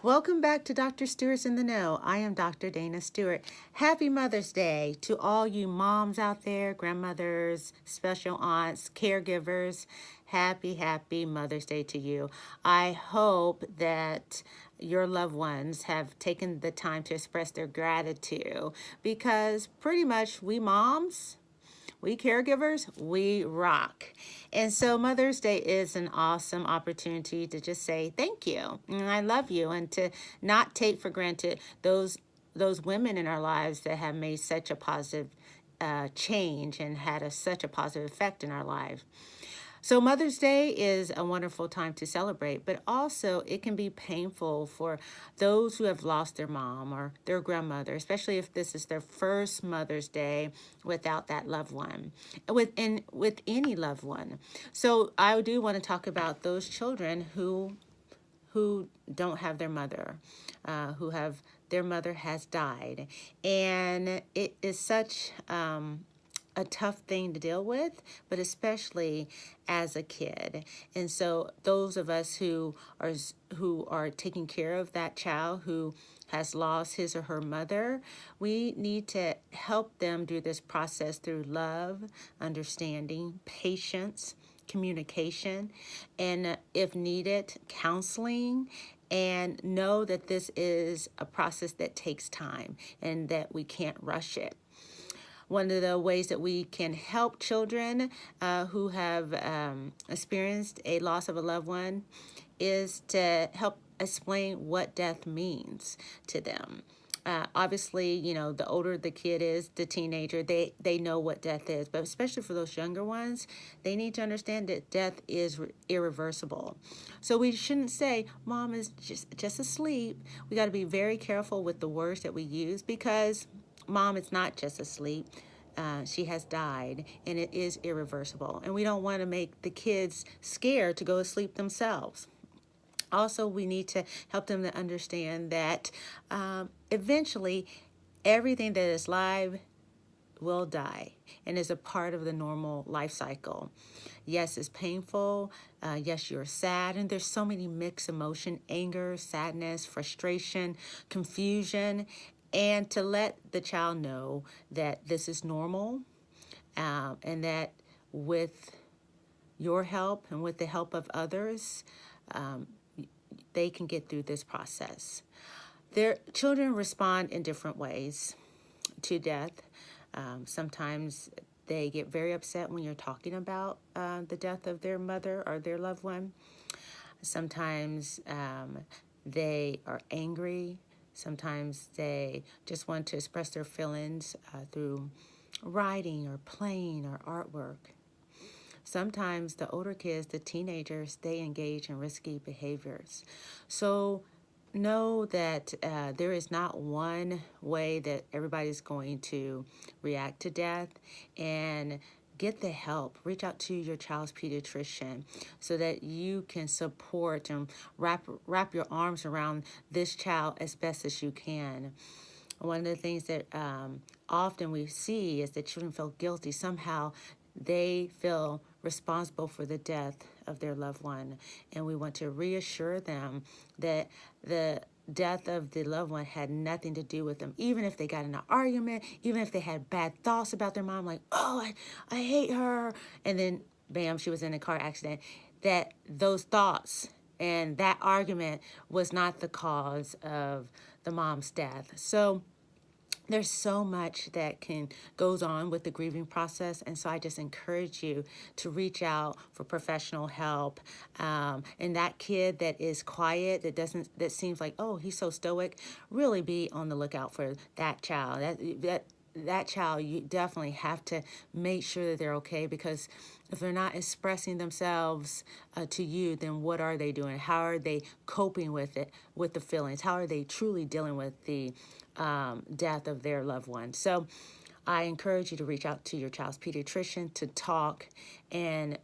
Welcome back to Dr. Stewart's in the Know. I am Dr. Dana Stewart. Happy Mother's Day to all you moms out there, grandmothers, special aunts, caregivers. Happy Mother's Day to you. I hope that your loved ones have taken the time to express their gratitude because pretty much we moms, we caregivers, we rock. And so Mother's Day is an awesome opportunity to just say thank you and I love you, and to not take for granted those women in our lives that have made such a positive change and had such a positive effect in our lives. So Mother's Day is a wonderful time to celebrate, but also it can be painful for those who have lost their mom or their grandmother, especially if this is their first Mother's Day without that loved one, with any loved one. So I do want to talk about those children who don't have their mother, who have their mother has died, and it is such a tough thing to deal with, but especially as a kid. And so those of us who are taking care of that child who has lost his or her mother, we need to help them through this process through love, understanding, patience, communication, and if needed, counseling, and know that this is a process that takes time and that we can't rush it. One of the ways that we can help children who have experienced a loss of a loved one is to help explain what death means to them. Obviously, you know, the older the kid is, the teenager, they know what death is. But especially for those younger ones, they need to understand that death is irreversible. So we shouldn't say, Mom is just asleep. We got to be very careful with the words that we use, because Mom is not just asleep. She has died, and it is irreversible. And we don't want to make the kids scared to go to sleep themselves. Also, we need to help them to understand that eventually everything that is live will die and is a part of the normal life cycle. Yes, it's painful. Yes, you're sad. And there's so many mixed emotion: anger, sadness, frustration, confusion. And to let the child know that this is normal, and that with your help and with the help of others, they can get through this process. Their children respond in different ways to death. Sometimes they get very upset when you're talking about the death of their mother or their loved one. Sometimes they are angry. Sometimes they just want to express their feelings through writing or playing or artwork. Sometimes the older kids, the teenagers, they engage in risky behaviors. So know that there is not one way that everybody's going to react to death, and get the help. Reach out to your child's pediatrician so that you can support and wrap your arms around this child as best as you can. One of the things that often we see is that children feel guilty. Somehow they feel responsible for the death of their loved one. And we want to reassure them that the death of the loved one had nothing to do with them. Even if they got in an argument, even if they had bad thoughts about their mom, like, oh, I hate her, and then bam, she was in a car accident, that those thoughts and that argument was not the cause of the mom's death. So there's so much that goes on with the grieving process, and so I just encourage you to reach out for professional help. And that kid that is quiet, that seems like, oh, he's so stoic, really be on the lookout for that child. That child, you definitely have to make sure that they're okay, because if they're not expressing themselves to you, then what are they doing? How are they coping with it, with the feelings? How are they truly dealing with the death of their loved one? So I encourage you to reach out to your child's pediatrician to talk, and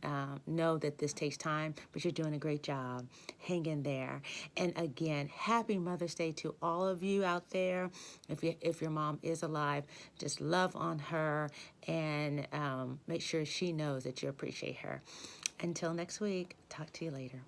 know that this takes time, but you're doing a great job. Hang in there. And again, happy Mother's Day to all of you out there. If your mom is alive, just love on her, and make sure she knows that you appreciate her. Until next week, talk to you later.